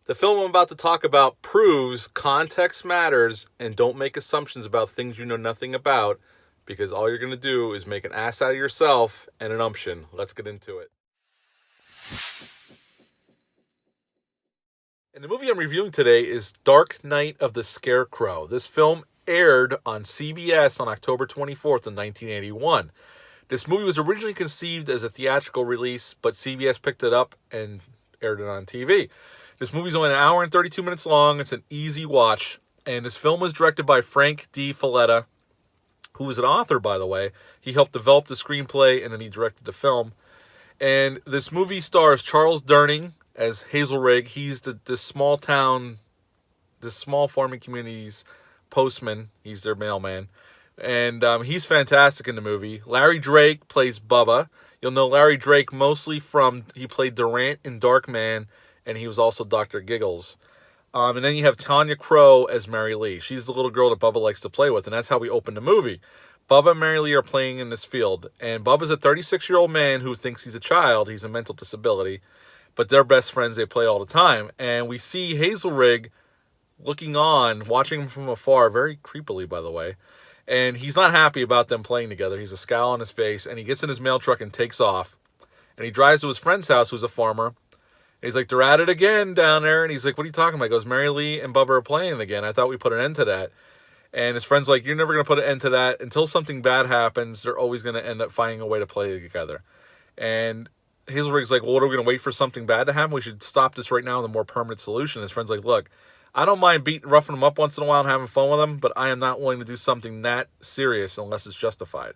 The film I'm about to talk about proves context matters and don't make assumptions about things you know nothing about because all you're going to do is make an ass out of yourself and an umption. Let's get into it. And the movie I'm reviewing today is Dark Night of the Scarecrow. This film aired on CBS on October 24th of 1981. This movie was originally conceived as a theatrical release, but CBS picked it up and aired it on TV. This movie's only an hour and 32 minutes long. It's an easy watch. And this film was directed by Frank D. Falletta, who was an author, by the way. He helped develop the screenplay, and then he directed the film. And this movie stars Charles Durning as Hazelrig. He's this small town, this small farming community's postman. He's their mailman. And he's fantastic in the movie. Larry Drake plays Bubba. You'll know Larry Drake mostly from, he played Durant in Darkman, and he was also Dr. Giggles. And then you have Tanya Crow as Mary Lee. She's the little girl that Bubba likes to play with, and that's how we open the movie. Bubba and Mary Lee are playing in this field, and Bubba's a 36-year-old man who thinks he's a child. He's a mental disability, but they're best friends. They play all the time. And we see Hazelrig looking on, watching him from afar, very creepily, by the way. And he's not happy about them playing together. He's a scowl on his face, and he gets in his mail truck and takes off. And he drives to his friend's house, who's a farmer. And he's like, they're at it again down there. And he's like, what are you talking about? He goes, Mary Lee and Bubba are playing again. I thought we put an end to that. And his friend's like, you're never going to put an end to that. Until something bad happens, they're always going to end up finding a way to play together. And Hazelrig's like, well, what are we going to wait for something bad to happen? We should stop this right now with a more permanent solution. His friend's like, look, I don't mind roughing them up once in a while and having fun with them, but I am not willing to do something that serious unless it's justified.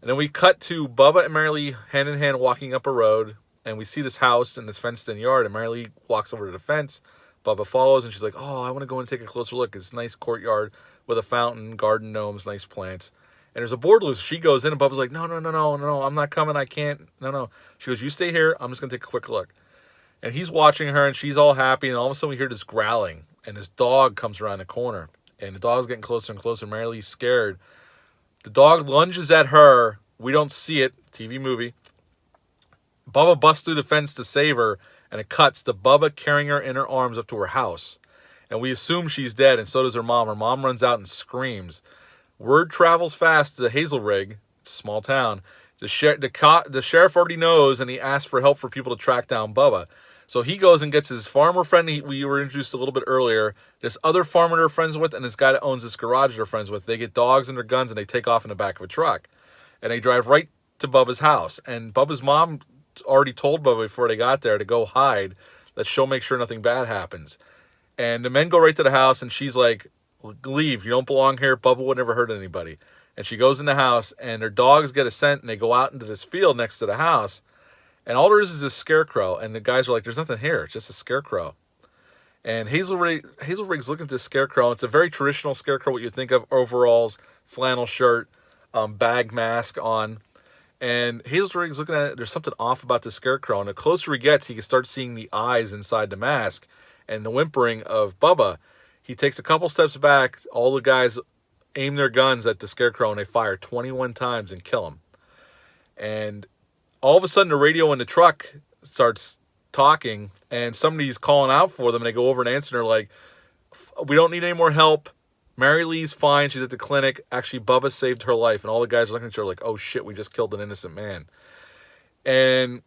And then we cut to Bubba and Mary Lee hand in hand walking up a road, and we see this house and this fenced-in yard, and Mary Lee walks over to the fence. Bubba follows, and she's like, oh, I want to go and take a closer look. It's a nice courtyard with a fountain, garden gnomes, nice plants. And there's a board loose. She goes in, and Bubba's like, no, I'm not coming. I can't. No. She goes, you stay here. I'm just going to take a quick look. And he's watching her, and she's all happy, and all of a sudden we hear this growling, and this dog comes around the corner, and the dog's getting closer and closer. Mary Lee's scared. The dog lunges at her. We don't see it. TV movie. Bubba busts through the fence to save her, and it cuts to Bubba carrying her in her arms up to her house. And we assume she's dead, and so does her mom. Her mom runs out and screams. Word travels fast to Hazelrig. It's a small town. The sheriff already knows, and he asks for help for people to track down Bubba. So he goes and gets his farmer friend we were introduced a little bit earlier, this other farmer they're friends with, and this guy that owns this garage they're friends with. They get dogs and their guns, and they take off in the back of a truck. And they drive right to Bubba's house. And Bubba's mom already told Bubba before they got there to go hide, that she'll make sure nothing bad happens. And the men go right to the house, and she's like, leave, you don't belong here. Bubba would never hurt anybody. And she goes in the house, and their dogs get a scent, and they go out into this field next to the house. And all there is this scarecrow. And the guys are like, there's nothing here. It's just a scarecrow. And Hazelrig's looking at this scarecrow. It's a very traditional scarecrow, what you think of, overalls, flannel shirt, bag mask on. And Hazelrig's looking at it. There's something off about the scarecrow. And the closer he gets, he can start seeing the eyes inside the mask and the whimpering of Bubba. He takes a couple steps back. All the guys aim their guns at the scarecrow, and they fire 21 times and kill him. And all of a sudden, the radio in the truck starts talking, and somebody's calling out for them, and they go over and answer, and they're like, we don't need any more help. Mary Lee's fine. She's at the clinic. Actually, Bubba saved her life. And all the guys are looking at each other like, oh, shit, we just killed an innocent man. And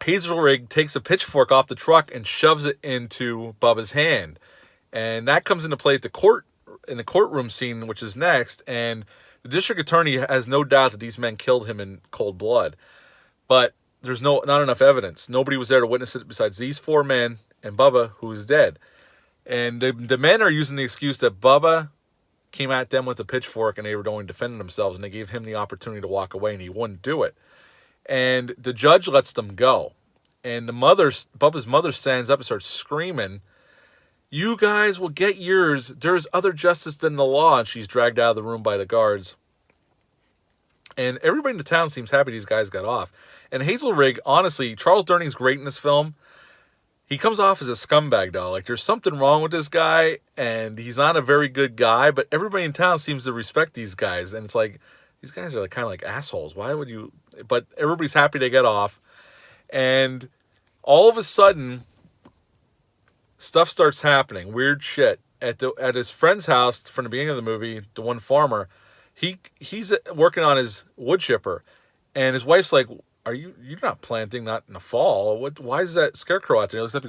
Hazelrig takes a pitchfork off the truck and shoves it into Bubba's hand. And that comes into play at in the courtroom scene, which is next. And the district attorney has no doubt that these men killed him in cold blood. But there's not enough evidence. Nobody was there to witness it besides these four men and Bubba, who is dead. And the men are using the excuse that Bubba came at them with a pitchfork and they were only defending themselves, and they gave him the opportunity to walk away, and he wouldn't do it. And the judge lets them go. And Bubba's mother stands up and starts screaming, you guys will get yours. There's other justice than the law. And she's dragged out of the room by the guards. And everybody in the town seems happy these guys got off. And Hazelrig, honestly, Charles Durning's great in this film. He comes off as a scumbag, though. Like, there's something wrong with this guy, and he's not a very good guy, but everybody in town seems to respect these guys. And it's like, these guys are like kind of like assholes. Why would you? But everybody's happy they get off. And all of a sudden, stuff starts happening, weird shit at his friend's house from the beginning of the movie. The one farmer, he's working on his wood chipper, and his wife's like, you're not planting that in the fall? What? Why is that scarecrow out there?" He looks up,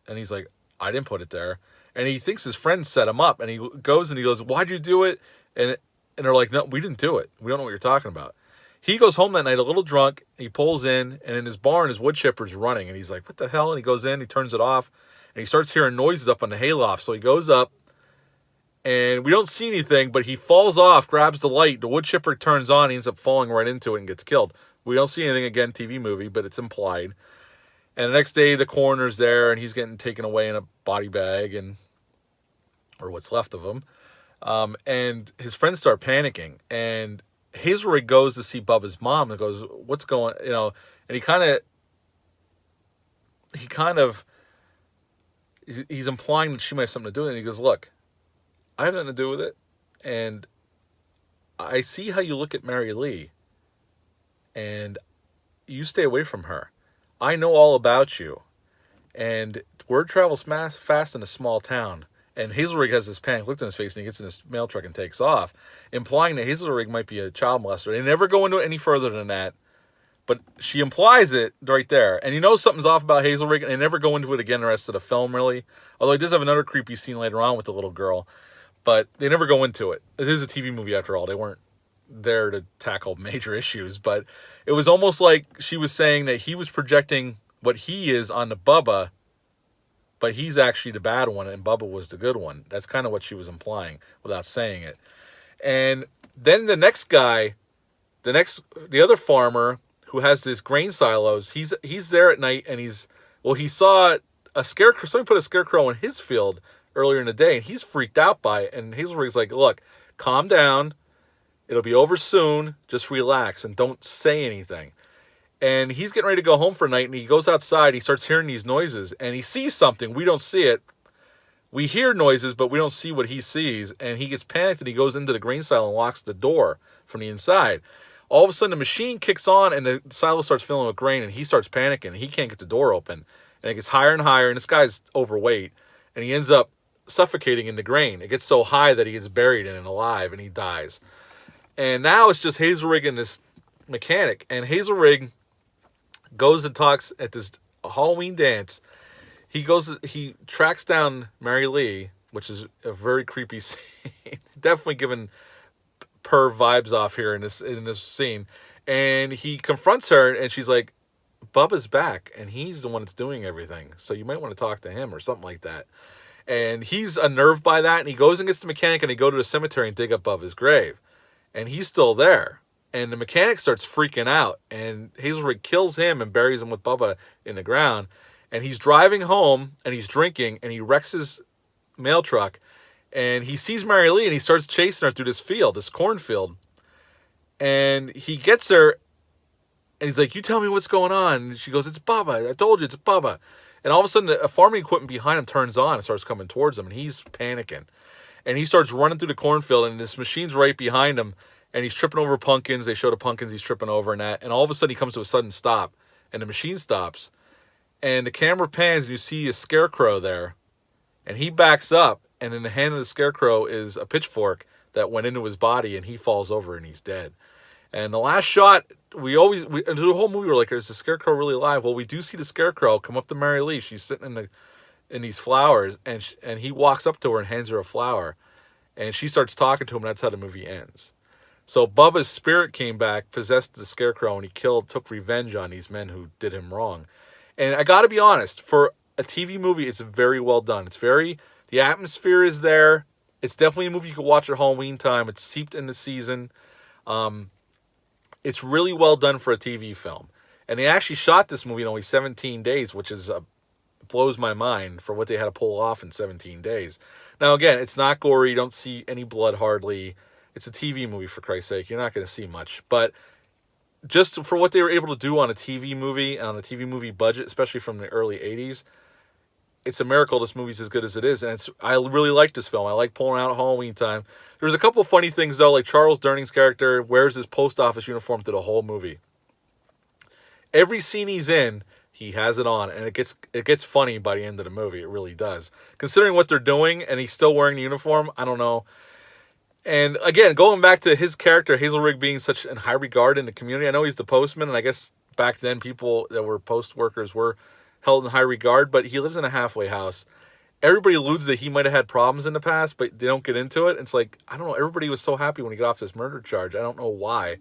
and he's like, "I didn't put it there." And he thinks his friend set him up, and he goes, "Why'd you do it?" And they're like, "No, we didn't do it. We don't know what you're talking about." He goes home that night a little drunk. He pulls in, and in his barn, his wood chipper's running. And he's like, "What the hell?" And he goes in, he turns it off, and he starts hearing noises up on the hayloft. So he goes up, and we don't see anything, but he falls off, grabs the light. The wood chipper turns on. He ends up falling right into it and gets killed. We don't see anything, again, TV movie, but it's implied. And the next day, the coroner's there, and he's getting taken away in a body bag, or what's left of him. And his friends start panicking, and Hazelrig goes to see Bubba's mom and goes, "What's going?" And he he's implying that she might have something to do with it. And he goes, "Look, I have nothing to do with it, and I see how you look at Mary Lee, and you stay away from her. I know all about you, and word travels fast in a small town." And Hazelrig has this panic look on his face, and he gets in his mail truck and takes off, implying that Hazelrig might be a child molester. They never go into it any further than that, but she implies it right there. And you know something's off about Hazelrig, and they never go into it again the rest of the film, really. Although he does have another creepy scene later on with the little girl, but they never go into it. It is a TV movie after all. They weren't there to tackle major issues, but it was almost like she was saying that he was projecting what he is onto Bubba, but he's actually the bad one, and Bubba was the good one. That's kind of what she was implying without saying it. And then the next guy, the other farmer who has this grain silos, he's there at night, and he saw a scarecrow. Somebody put a scarecrow in his field earlier in the day, and he's freaked out by it. And Hazelrig's like, "Look, calm down. It'll be over soon. Just relax and don't say anything." And he's getting ready to go home for the night, and he goes outside. He starts hearing these noises, and he sees something. We don't see it. We hear noises, but we don't see what he sees. And he gets panicked, and he goes into the grain silo and locks the door from the inside. All of a sudden, the machine kicks on, and the silo starts filling with grain, and he starts panicking. He can't get the door open. And it gets higher and higher, and this guy's overweight, and he ends up suffocating in the grain. It gets so high that he gets buried in it alive, and he dies. And now it's just Hazelrig and this mechanic. And Hazelrig goes and talks at this Halloween dance. He tracks down Mary Lee, which is a very creepy scene. Definitely giving perv vibes off here in this scene. And he confronts her, and she's like, "Bubba's back, and he's the one that's doing everything. So you might want to talk to him," or something like that. And he's unnerved by that, and he goes and gets the mechanic, and they go to the cemetery and dig up Bubba's grave. And he's still there. And the mechanic starts freaking out, and Hazelrig kills him and buries him with Bubba in the ground. And he's driving home, and he's drinking, and he wrecks his mail truck, and he sees Mary Lee, and he starts chasing her through this cornfield. And he gets her, and he's like, "You tell me what's going on." And she goes, "It's Bubba. I told you, it's Bubba." And all of a sudden, a farming equipment behind him turns on and starts coming towards him, and he's panicking. And he starts running through the cornfield, and this machine's right behind him, and he's tripping over pumpkins. They show the pumpkins he's tripping over and that. And all of a sudden, he comes to a sudden stop, and the machine stops. And the camera pans, and you see a scarecrow there. And he backs up, and in the hand of the scarecrow is a pitchfork that went into his body, and he falls over, and he's dead. And the last shot, the whole movie, we're like, "Is the scarecrow really alive?" Well, we do see the scarecrow come up to Mary Lee. She's sitting in these flowers, and he walks up to her and hands her a flower. And she starts talking to him, and that's how the movie ends. So Bubba's spirit came back, possessed the scarecrow, and he took revenge on these men who did him wrong. And I got to be honest, for a TV movie, it's very well done. The atmosphere is there. It's definitely a movie you could watch at Halloween time. It's seeped in the season. It's really well done for a TV film. And they actually shot this movie in only 17 days, which blows my mind for what they had to pull off in 17 days. Now, again, it's not gory. You don't see any blood hardly. It's a TV movie, for Christ's sake. You're not going to see much. But just for what they were able to do on a TV movie, on a TV movie budget, especially from the early 80s, it's a miracle this movie's as good as it is. And I really like this film. I like pulling out at Halloween time. There's a couple of funny things, though, like Charles Durning's character wears his post office uniform through the whole movie. Every scene he's in, he has it on, and it gets funny by the end of the movie. It really does. Considering what they're doing, and he's still wearing the uniform, I don't know. And again, going back to his character, Hazelrig being such in high regard in the community. I know he's the postman, and I guess back then people that were post workers were held in high regard, but he lives in a halfway house. Everybody alludes that he might have had problems in the past, but they don't get into it. It's like, I don't know, everybody was so happy when he got off this murder charge. I don't know why.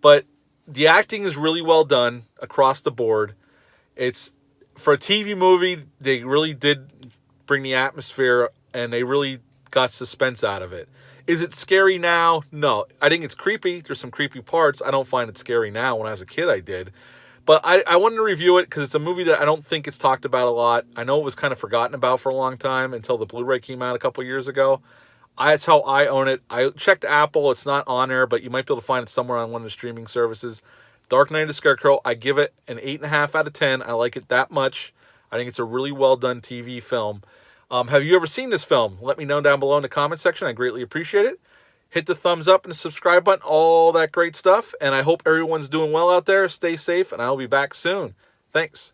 But the acting is really well done across the board. It's for a TV movie, they really did bring the atmosphere, and they really got suspense out of it. Is it scary now? No. I think it's creepy. There's some creepy parts. I don't find it scary now. When I was a kid, I did. But I wanted to review it because it's a movie that I don't think it's talked about a lot. I know it was kind of forgotten about for a long time until the Blu-ray came out a couple years ago. That's how I own it. I checked Apple. It's not on there, but you might be able to find it somewhere on one of the streaming services. Dark Knight of the Scarecrow, I give it an 8.5 out of 10. I like it that much. I think it's a really well-done TV film. Have you ever seen this film? Let me know down below in the comment section. I greatly appreciate it. Hit the thumbs up and the subscribe button, all that great stuff. And I hope everyone's doing well out there. Stay safe, and I'll be back soon. Thanks.